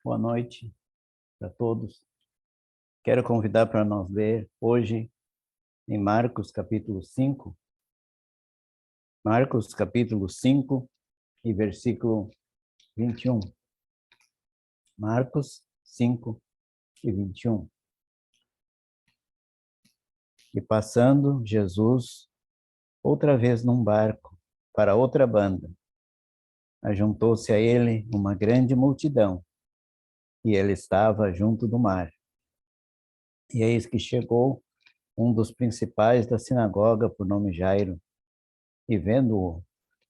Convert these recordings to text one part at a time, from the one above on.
Boa noite para todos. Quero convidar para nós ler hoje em Marcos capítulo 5. Marcos capítulo 5 e versículo 21. Marcos 5 e 21. E passando Jesus outra vez num barco para outra banda, ajuntou-se a ele uma grande multidão, e ele estava junto do mar. E eis que chegou um dos principais da sinagoga, por nome Jairo, e vendo-o,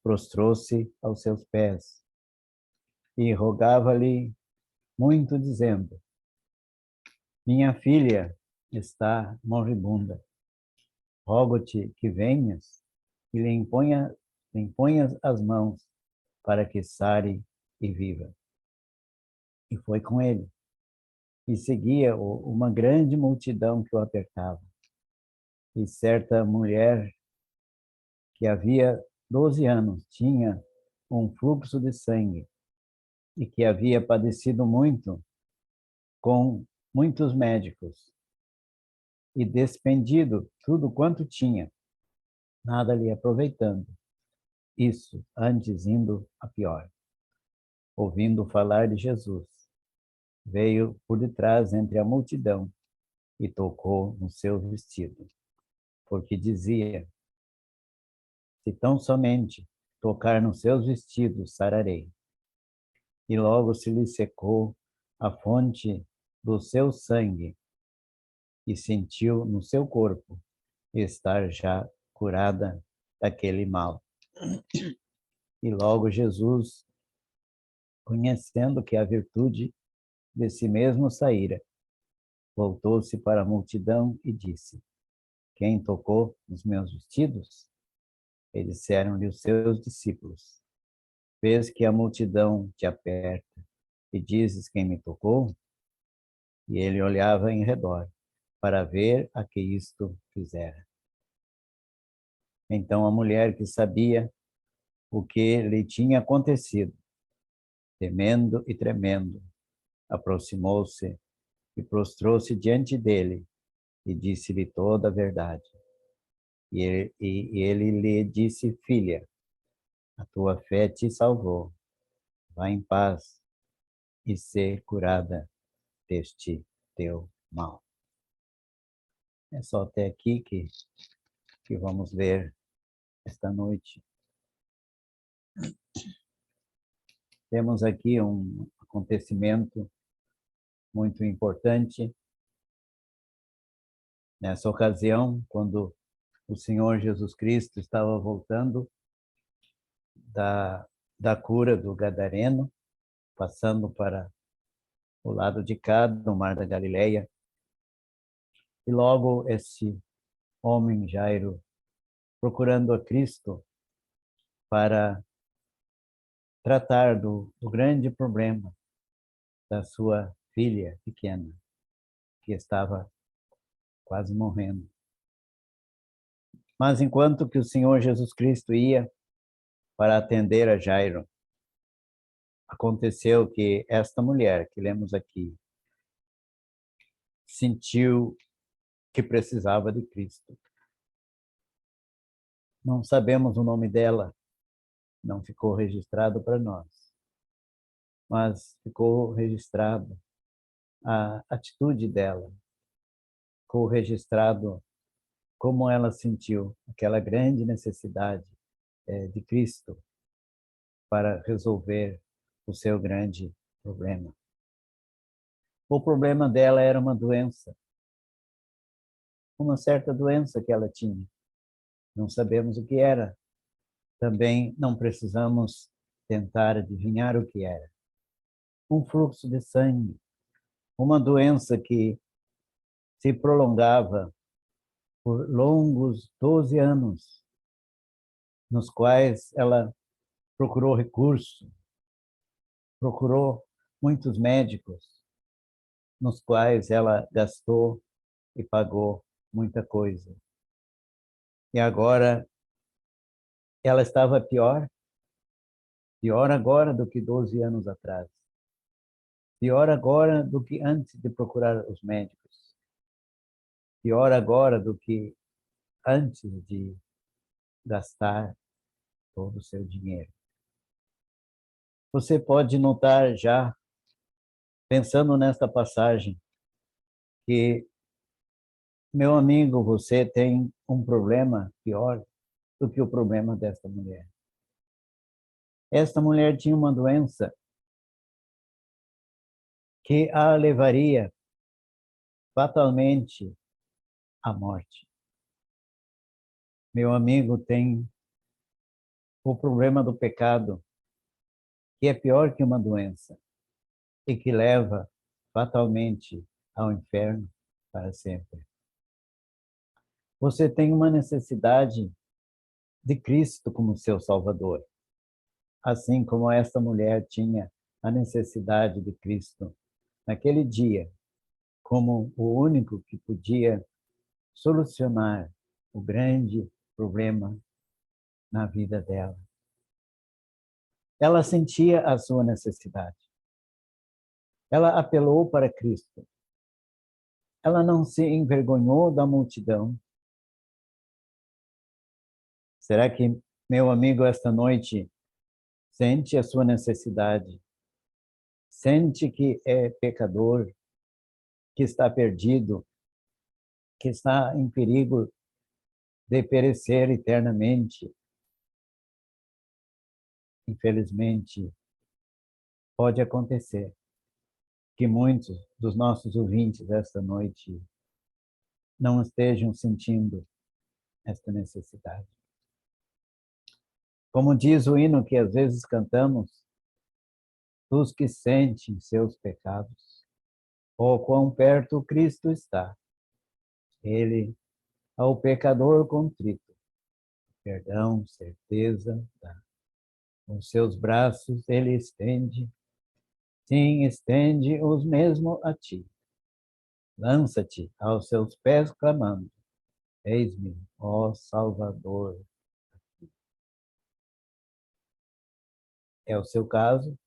prostrou-se aos seus pés e rogava-lhe muito, dizendo: Minha filha está moribunda. Rogo-te que venhas e lhe imponhas as mãos para que sare e viva. E foi com ele. E seguia-o uma grande multidão que o apertava. E certa mulher que havia 12 anos tinha um fluxo de sangue e que havia padecido muito com muitos médicos e despendido tudo quanto tinha, nada lhe aproveitando. Isso antes indo a pior. Ouvindo falar de Jesus, veio por detrás entre a multidão e tocou no seu vestido, porque dizia: se tão somente tocar nos seus vestidos, sararei. E logo se lhe secou a fonte do seu sangue e sentiu no seu corpo estar já curada daquele mal. E logo Jesus, conhecendo que a virtude de si mesmo saíra, voltou-se para a multidão e disse: quem tocou nos meus vestidos? E disseram-lhe os seus discípulos: vês que a multidão te aperta e dizes: quem me tocou? E ele olhava em redor para ver a que isto fizera. Então a mulher, que sabia o que lhe tinha acontecido, temendo e tremendo, aproximou-se e prostrou-se diante dele e disse-lhe toda a verdade. E ele lhe disse: filha, a tua fé te salvou. Vá em paz e ser curada deste teu mal. É só até aqui que vamos ler esta noite. Temos aqui um acontecimento muito importante. Nessa ocasião, quando o Senhor Jesus Cristo estava voltando da cura do Gadareno, passando para o lado de cá, do Mar da Galileia, e logo esse homem Jairo, procurando a Cristo para tratar do grande problema da sua filha pequena, que estava quase morrendo. Mas enquanto que o Senhor Jesus Cristo ia para atender a Jairo, aconteceu que esta mulher que lemos aqui sentiu que precisava de Cristo. Não sabemos o nome dela, não ficou registrado para nós, mas ficou registrado a atitude dela, ficou registrado como ela sentiu aquela grande necessidade de Cristo para resolver o seu grande problema. O problema dela era uma doença, uma certa doença que ela tinha. Não sabemos o que era. Também não precisamos tentar adivinhar o que era. Um fluxo de sangue, uma doença que se prolongava por longos 12 anos, nos quais ela procurou recurso, procurou muitos médicos, nos quais ela gastou e pagou muita coisa. E agora ela estava pior agora do que 12 anos atrás. Pior agora do que antes de procurar os médicos. Pior agora do que antes de gastar todo o seu dinheiro. Você pode notar já, pensando nesta passagem, que, meu amigo, você tem um problema pior do que o problema desta mulher. Esta mulher tinha uma doença que a levaria fatalmente à morte. Meu amigo tem o problema do pecado, que é pior que uma doença e que leva fatalmente ao inferno para sempre. Você tem uma necessidade de Cristo como seu Salvador, assim como esta mulher tinha a necessidade de Cristo naquele dia, como o único que podia solucionar o grande problema na vida dela. Ela sentia a sua necessidade. Ela apelou para Cristo. Ela não se envergonhou da multidão. Será que, meu amigo, esta noite sente a sua necessidade? Sente que é pecador, que está perdido, que está em perigo de perecer eternamente? Infelizmente, pode acontecer que muitos dos nossos ouvintes esta noite não estejam sentindo esta necessidade. Como diz o hino que às vezes cantamos, dos que sentem seus pecados, oh, quão perto Cristo está. Ele, ao pecador contrito, perdão, certeza dá. Com seus braços ele estende, sim, estende os mesmo a ti. Lança-te aos seus pés clamando, eis-me, ó Salvador. É o seu caso,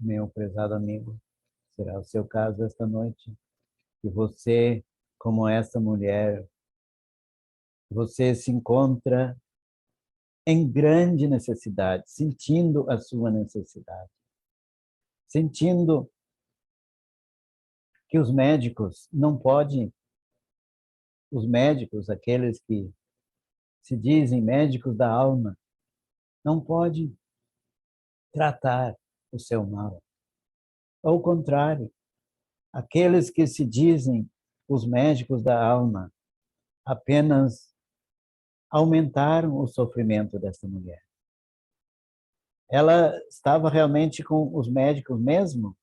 meu prezado amigo, será o seu caso esta noite, que você, como essa mulher, você se encontra em grande necessidade, sentindo a sua necessidade, sentindo que os médicos não podem, os médicos, aqueles que se dizem médicos da alma, não podem tratar o seu mal. Ao contrário, aqueles que se dizem os médicos da alma apenas aumentaram o sofrimento dessa mulher. Ela estava realmente com os médicos mesmo,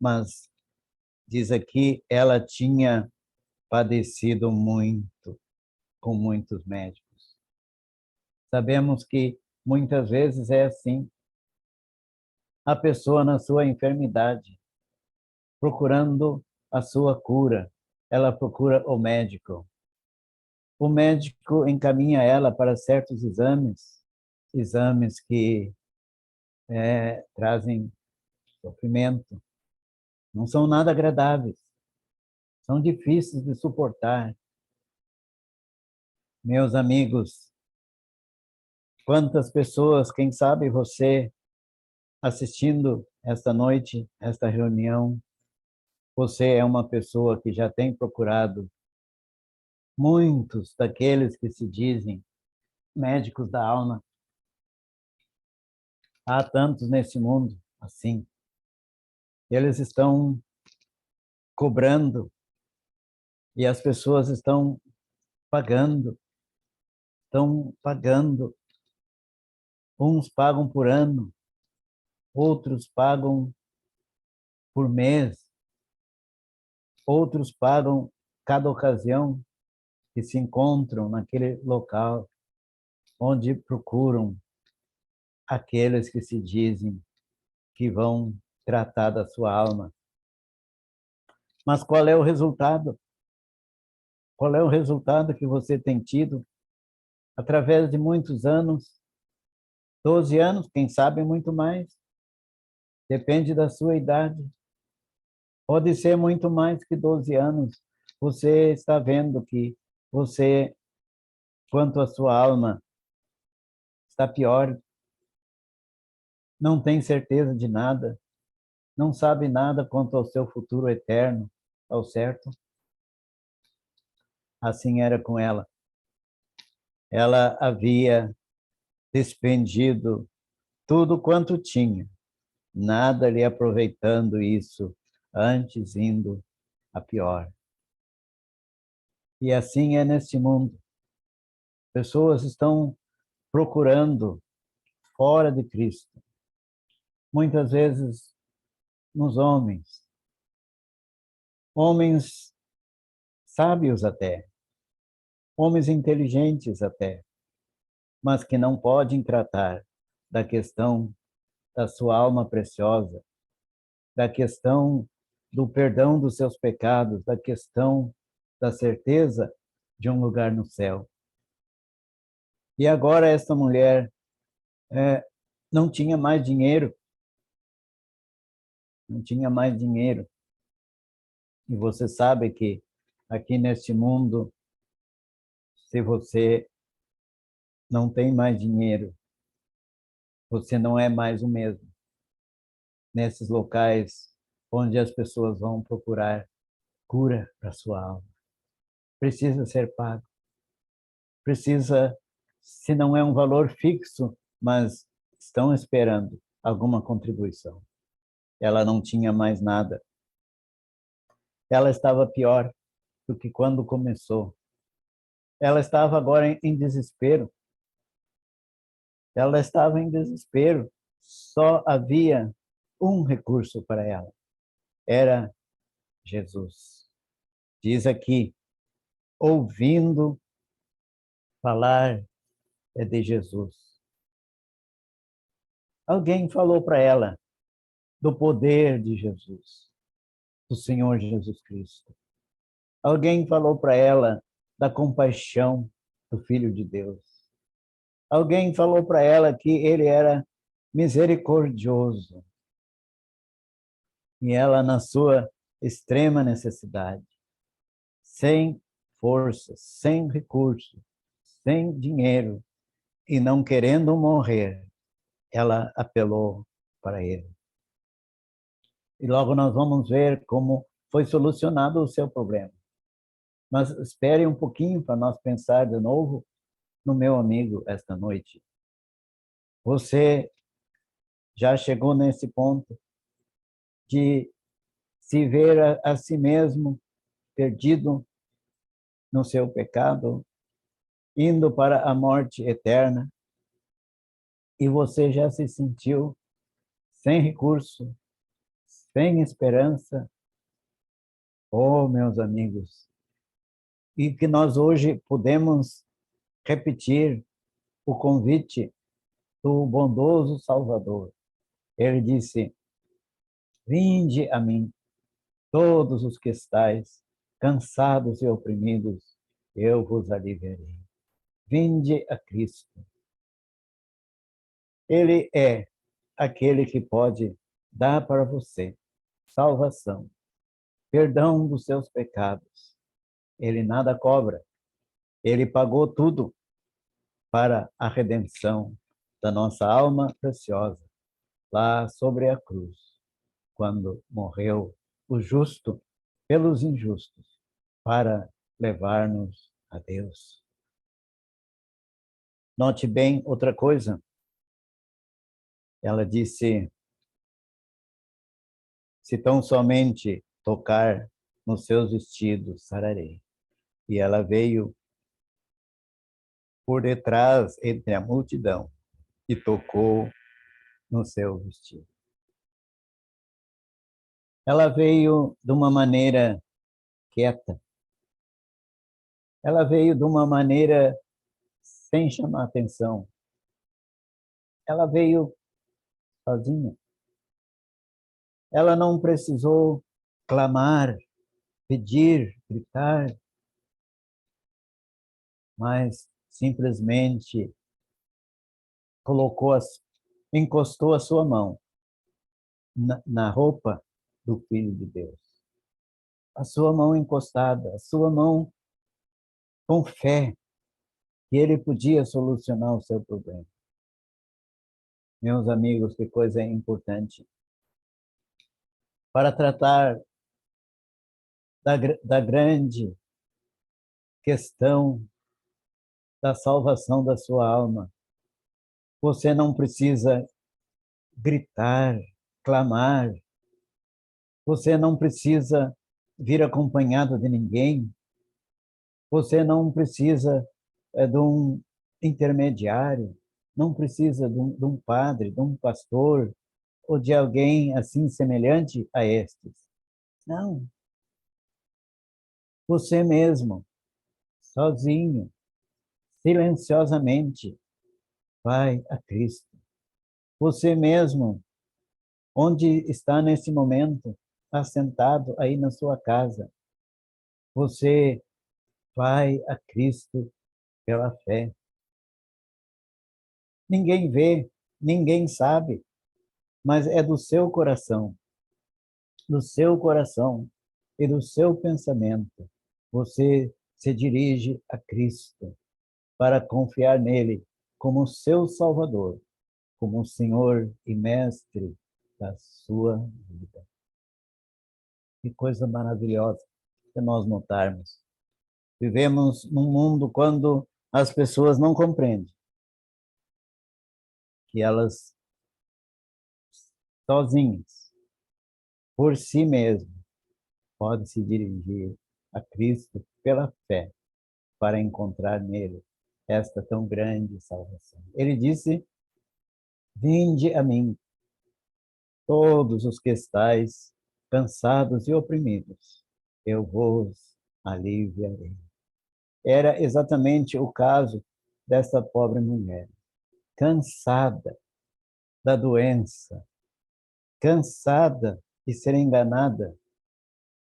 mas diz aqui, ela tinha padecido muito com muitos médicos. Sabemos que muitas vezes é assim. A pessoa na sua enfermidade, procurando a sua cura, ela procura o médico. O médico encaminha ela para certos exames, exames que trazem sofrimento, não são nada agradáveis, são difíceis de suportar. Meus amigos, quantas pessoas, quem sabe você assistindo esta noite, esta reunião, você é uma pessoa que já tem procurado muitos daqueles que se dizem médicos da alma. Há tantos nesse mundo assim. Eles estão cobrando e as pessoas estão pagando. Estão pagando. Uns pagam por ano, outros pagam por mês, outros pagam cada ocasião que se encontram naquele local onde procuram aqueles que se dizem que vão tratar da sua alma. Mas qual é o resultado? Qual é o resultado que você tem tido através de muitos anos, 12 anos, quem sabe muito mais? Depende da sua idade. Pode ser muito mais que 12 anos. Você está vendo que você, quanto à sua alma, está pior, não tem certeza de nada, não sabe nada quanto ao seu futuro eterno, ao certo? Assim era com ela. Ela havia despendido tudo quanto tinha, nada lhe aproveitando isso, antes indo a pior. E assim é neste mundo. Pessoas estão procurando fora de Cristo, muitas vezes nos homens, homens sábios até, homens inteligentes até, mas que não podem tratar da questão da sua alma preciosa, da questão do perdão dos seus pecados, da questão da certeza de um lugar no céu. E agora esta mulher não tinha mais dinheiro, não tinha mais dinheiro. E você sabe que aqui neste mundo, se você não tem mais dinheiro, você não é mais o mesmo. Nesses locais onde as pessoas vão procurar cura para a sua alma, precisa ser pago. Precisa, se não é um valor fixo, mas estão esperando alguma contribuição. Ela não tinha mais nada. Ela estava pior do que quando começou. Ela estava agora em desespero. Ela estava em desespero. Só havia um recurso para ela. Era Jesus. Diz aqui, ouvindo falar de Jesus. Alguém falou para ela do poder de Jesus, do Senhor Jesus Cristo. Alguém falou para ela da compaixão do Filho de Deus. Alguém falou para ela que ele era misericordioso. E ela, na sua extrema necessidade, sem forças, sem recursos, sem dinheiro e não querendo morrer, ela apelou para ele. E logo nós vamos ver como foi solucionado o seu problema. Mas espere um pouquinho para nós pensar de novo no meu amigo esta noite. Você já chegou nesse ponto de se ver a si mesmo perdido no seu pecado, indo para a morte eterna, e você já se sentiu sem recurso, sem esperança? Oh, meus amigos, e que nós hoje podemos repetir o convite do bondoso Salvador. Ele disse: vinde a mim, todos os que estáis cansados e oprimidos, eu vos aliviarei. Vinde a Cristo. Ele é aquele que pode dar para você salvação, perdão dos seus pecados. Ele nada cobra. Ele pagou tudo para a redenção da nossa alma preciosa, lá sobre a cruz, quando morreu o justo pelos injustos, para levar-nos a Deus. Note bem outra coisa. Ela disse: se tão somente tocar nos seus vestidos, sararei. E ela veio por detrás, entre a multidão, e tocou no seu vestido. Ela veio de uma maneira quieta. Ela veio de uma maneira sem chamar atenção. Ela veio sozinha. Ela não precisou clamar, pedir, gritar, mas simplesmente encostou a sua mão na roupa do Filho de Deus. A sua mão encostada, a sua mão com fé, que ele podia solucionar o seu problema. Meus amigos, que coisa importante. Para tratar da grande questão da salvação da sua alma, você não precisa gritar, clamar, você não precisa vir acompanhado de ninguém, você não precisa de um intermediário, não precisa de um padre, de um pastor, ou de alguém assim semelhante a estes. Não. Você mesmo, sozinho, silenciosamente, vai a Cristo. Você mesmo, onde está nesse momento, assentado aí na sua casa, você vai a Cristo pela fé. Ninguém vê, ninguém sabe, mas é do seu coração e do seu pensamento. Você se dirige a Cristo para confiar nele como seu Salvador, como o Senhor e Mestre da sua vida. Que coisa maravilhosa se nós notarmos. Vivemos num mundo quando as pessoas não compreendem que elas, sozinhas, por si mesmas, podem se dirigir a Cristo pela fé para encontrar nele esta tão grande salvação. Ele disse: vinde a mim, todos os que estáis cansados e oprimidos, eu vos aliviarei. Era exatamente o caso dessa pobre mulher, cansada da doença, cansada de ser enganada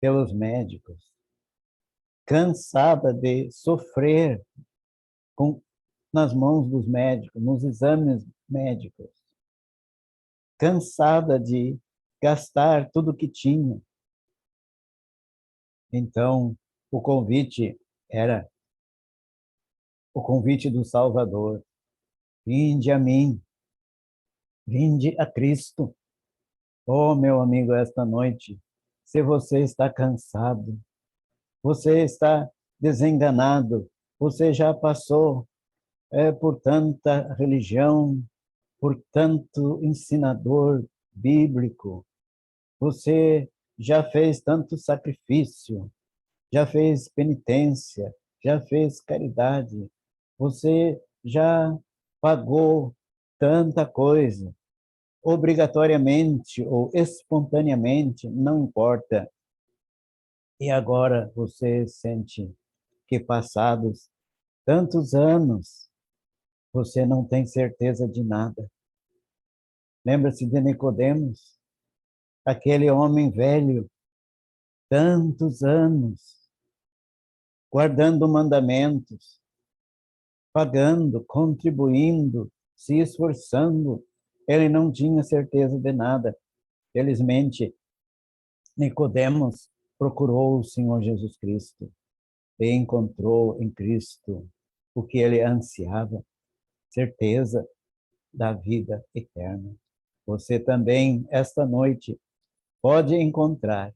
pelos médicos, cansada de sofrer nas mãos dos médicos, nos exames médicos, cansada de gastar tudo que tinha. Então, o convite era o convite do Salvador. Vinde a mim, vinde a Cristo. Oh, meu amigo, esta noite, se você está cansado, você está desenganado, você já passou por tanta religião, por tanto ensinador bíblico, você já fez tanto sacrifício, já fez penitência, já fez caridade, você já pagou tanta coisa, obrigatoriamente ou espontaneamente, não importa. E agora você sente que passados tantos anos, você não tem certeza de nada. Lembra-se de Nicodemos, aquele homem velho, tantos anos, guardando mandamentos, pagando, contribuindo, se esforçando. Ele não tinha certeza de nada. Felizmente, Nicodemos procurou o Senhor Jesus Cristo e encontrou em Cristo o que ele ansiava, certeza da vida eterna. Você também, esta noite, pode encontrar,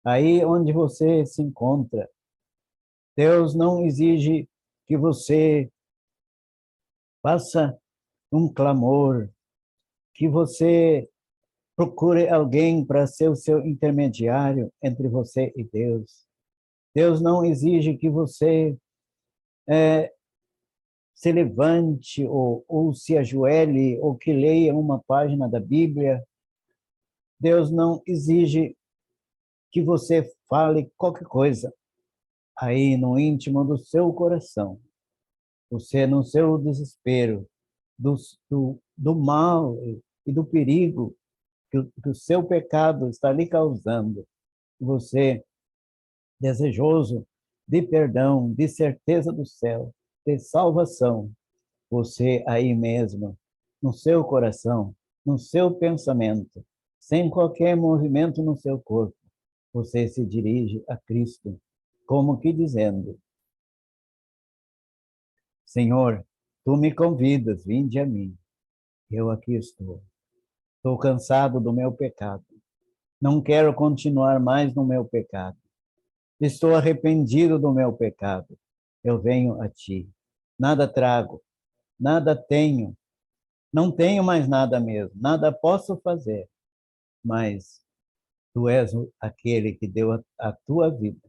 aí onde você se encontra. Deus não exige que você faça um clamor, que você procure alguém para ser o seu intermediário entre você e Deus. Deus não exige que você se levante ou se ajoelhe ou que leia uma página da Bíblia. Deus não exige que você fale qualquer coisa aí no íntimo do seu coração. Você, no seu desespero, do mal e do perigo que o seu pecado está lhe causando, você, desejoso de perdão, de certeza do céu, de salvação, você aí mesmo, no seu coração, no seu pensamento, Sem qualquer movimento no seu corpo, você se dirige a Cristo, como que dizendo: Senhor, tu me convidas, vinde a mim. Eu aqui estou. Estou cansado do meu pecado. Não quero continuar mais no meu pecado. Estou arrependido do meu pecado. Eu venho a ti. Nada trago, nada tenho, não tenho mais nada mesmo, nada posso fazer, mas tu és aquele que deu a tua vida,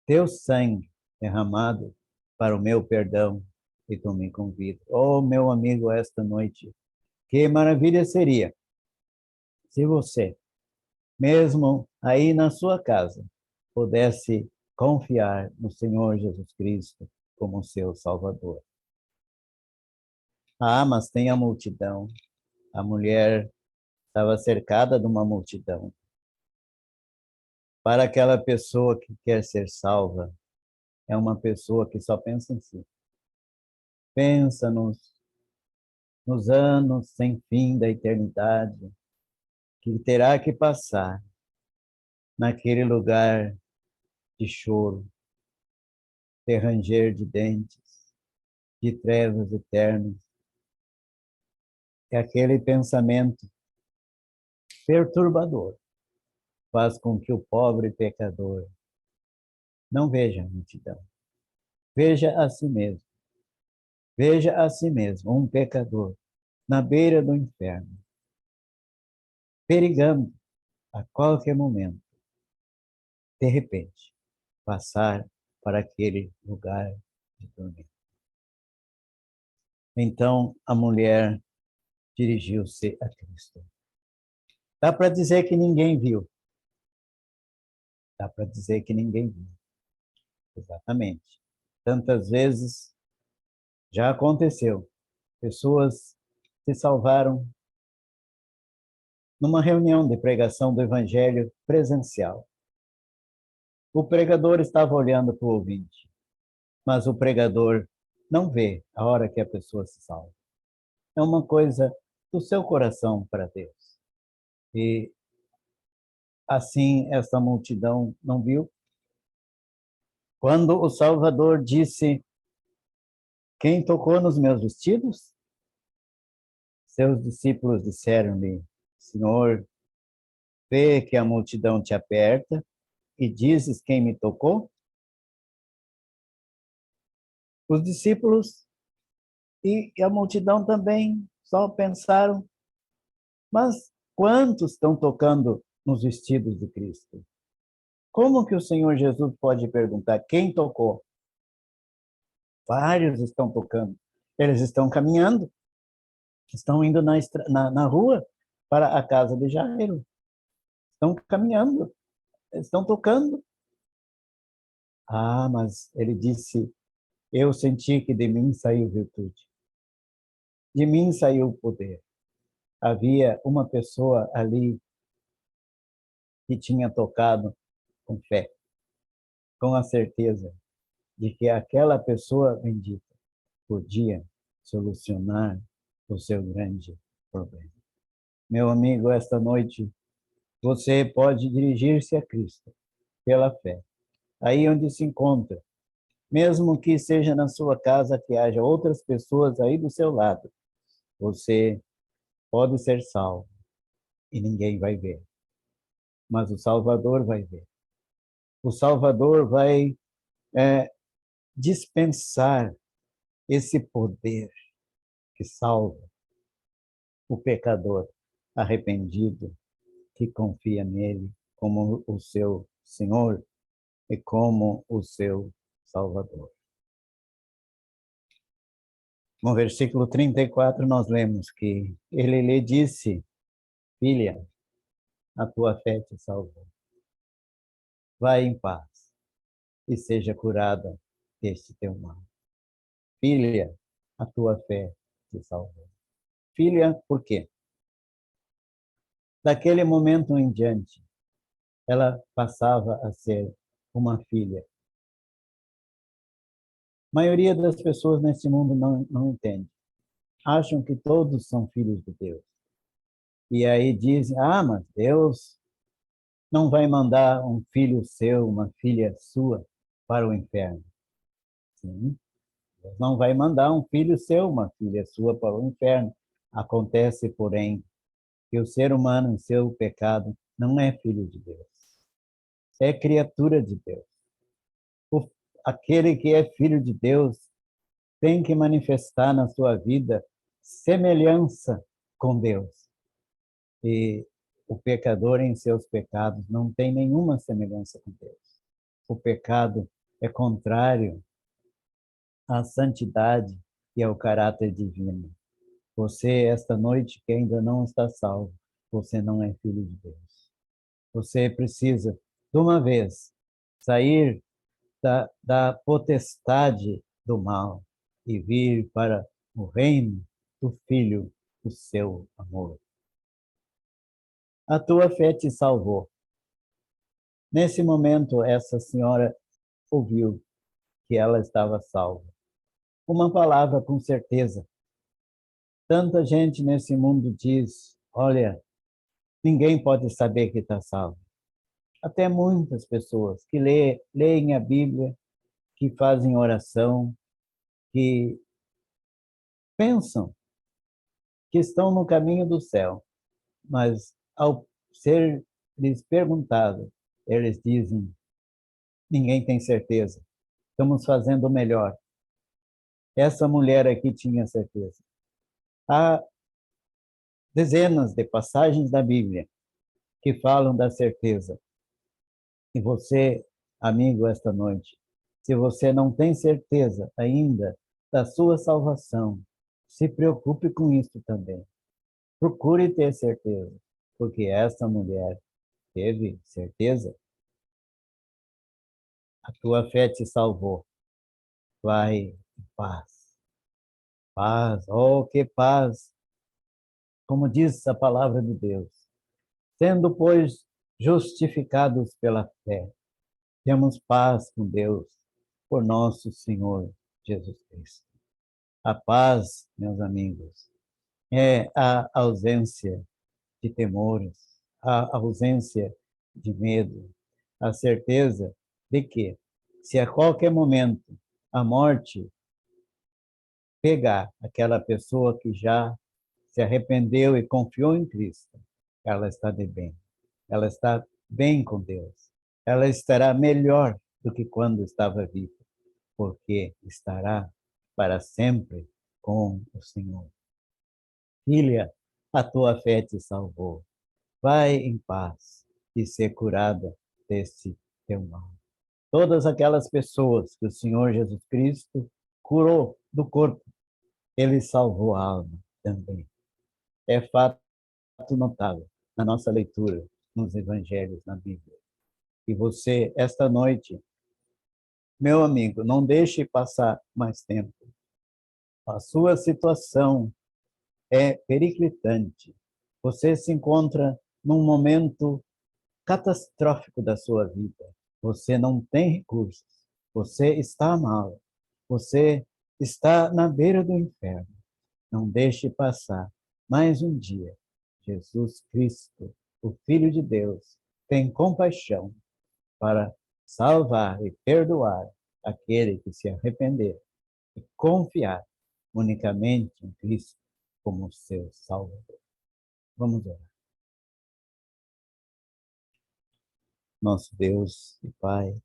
teu sangue derramado para o meu perdão, e tu me convidas. Oh, meu amigo, esta noite, que maravilha seria se você, mesmo aí na sua casa, pudesse confiar no Senhor Jesus Cristo como seu Salvador. Ah, mas tem a multidão. A mulher estava cercada de uma multidão. Para aquela pessoa que quer ser salva, é uma pessoa que só pensa em si. Pensa nos anos sem fim da eternidade, que terá que passar naquele lugar de choro, de ranger de dentes, de trevas eternas. É aquele pensamento perturbador faz com que o pobre pecador não veja a multidão, veja a si mesmo. Veja a si mesmo, um pecador, na beira do inferno, perigando a qualquer momento, de repente, passar para aquele lugar de tormento. Então a mulher dirigiu-se a Cristo. Dá para dizer que ninguém viu. Dá para dizer que ninguém viu. Exatamente. Tantas vezes já aconteceu. Pessoas se salvaram numa reunião de pregação do Evangelho presencial. O pregador estava olhando para o ouvinte, mas o pregador não vê a hora que a pessoa se salva. É uma coisa do seu coração para Deus. E assim essa multidão não viu. Quando o Salvador disse: quem tocou nos meus vestidos? Seus discípulos disseram-lhe: Senhor, vê que a multidão te aperta e dizes quem me tocou? Os discípulos e a multidão também só pensaram: mas quantos estão tocando nos vestidos de Cristo? Como que o Senhor Jesus pode perguntar quem tocou? Vários estão tocando. Eles estão caminhando, estão indo na rua para a casa de Jairo. Estão caminhando, estão tocando. Ah, mas ele disse: eu senti que de mim saiu virtude, de mim saiu poder. Havia uma pessoa ali que tinha tocado com fé, com a certeza de que aquela pessoa bendita podia solucionar o seu grande problema. Meu amigo, esta noite você pode dirigir-se a Cristo pela fé, aí onde se encontra, mesmo que seja na sua casa, que haja outras pessoas aí do seu lado, você pode ser salvo e ninguém vai ver, mas o Salvador vai ver. O Salvador vai dispensar esse poder que salva o pecador arrependido que confia nele como o seu Senhor e como o seu Salvador. No versículo 34 nós lemos que ele lhe disse: filha, a tua fé te salvou. Vai em paz e seja curada deste teu mal. Filha, a tua fé te salvou. Filha, por quê? Daquele momento em diante, ela passava a ser uma filha. A maioria das pessoas nesse mundo não entende. Acham que todos são filhos de Deus. E aí dizem, mas Deus não vai mandar um filho seu, uma filha sua para o inferno. Sim, Deus não vai mandar um filho seu, uma filha sua para o inferno. Acontece, porém, que o ser humano, em seu pecado, não é filho de Deus. É criatura de Deus. Aquele que é filho de Deus tem que manifestar na sua vida semelhança com Deus. E o pecador em seus pecados não tem nenhuma semelhança com Deus. O pecado é contrário à santidade e ao caráter divino. Você, esta noite, que ainda não está salvo, você não é filho de Deus. Você precisa, de uma vez, sair da potestade do mal e vir para o reino do Filho do seu amor. A tua fé te salvou. Nesse momento, essa senhora ouviu que ela estava salva. Uma palavra com certeza. Tanta gente nesse mundo diz, olha, ninguém pode saber que está salvo. Até muitas pessoas que leem a Bíblia, que fazem oração, que pensam que estão no caminho do céu, mas ao ser lhes perguntado, eles dizem, ninguém tem certeza, estamos fazendo o melhor. Essa mulher aqui tinha certeza. Há dezenas de passagens da Bíblia que falam da certeza. E você, amigo, esta noite, se você não tem certeza ainda da sua salvação, se preocupe com isso também. Procure ter certeza, porque esta mulher teve certeza. A tua fé te salvou. Vai em paz. Paz, oh, que paz! Como diz a palavra de Deus. Sendo, pois, justificados pela fé, temos paz com Deus, por nosso Senhor Jesus Cristo. A paz, meus amigos, é a ausência de temores, a ausência de medo, a certeza de que, se a qualquer momento a morte pegar aquela pessoa que já se arrependeu e confiou em Cristo, ela está de bem. Ela está bem com Deus. Ela estará melhor do que quando estava viva, porque estará para sempre com o Senhor. Filha, a tua fé te salvou. Vai em paz e ser curada desse teu mal. Todas aquelas pessoas que o Senhor Jesus Cristo curou do corpo, ele salvou a alma também. É fato notável na nossa leitura, nos evangelhos, na Bíblia. E você, esta noite, meu amigo, não deixe passar mais tempo. A sua situação é periclitante. Você se encontra num momento catastrófico da sua vida. Você não tem recursos. Você está mal. Você está na beira do inferno. Não deixe passar mais um dia. Jesus Cristo, o Filho de Deus, tem compaixão para salvar e perdoar aquele que se arrepender e confiar unicamente em Cristo como seu Salvador. Vamos orar. Nosso Deus e Pai,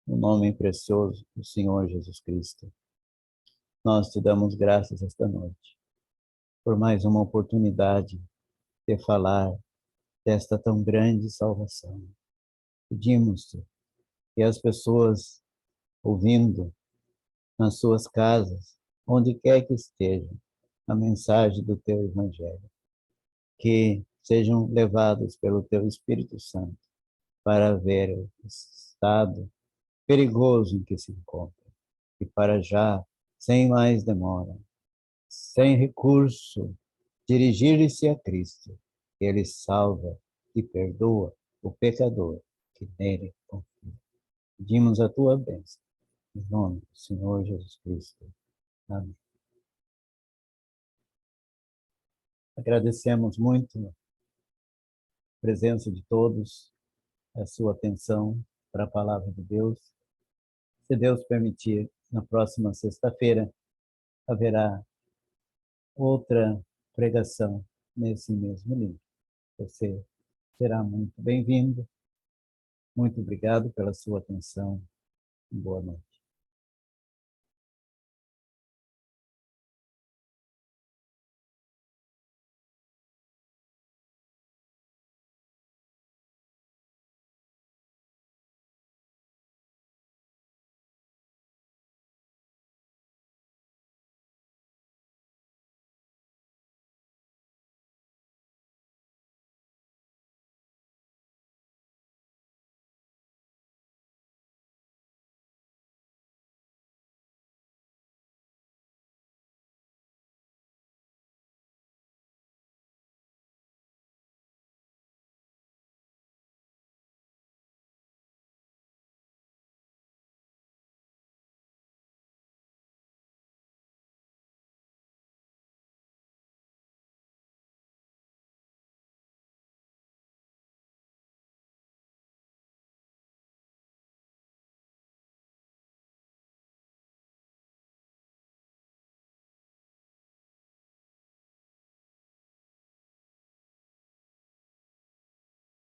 no nome precioso do Senhor Jesus Cristo, nós te damos graças esta noite por mais uma oportunidade de falar desta tão grande salvação. Pedimos-te que as pessoas ouvindo nas suas casas, onde quer que estejam, a mensagem do teu Evangelho, que sejam levados pelo teu Espírito Santo para ver o estado perigoso em que se encontra e para já, sem mais demora, sem recurso, dirigir-se a Cristo, que Ele salva e perdoa o pecador que nele confia. Pedimos a tua bênção, em nome do Senhor Jesus Cristo. Amém. Agradecemos muito presença de todos, a sua atenção para a palavra de Deus. Se Deus permitir, na próxima sexta-feira haverá outra pregação nesse mesmo livro. Você será muito bem-vindo. Muito obrigado pela sua atenção. Boa noite.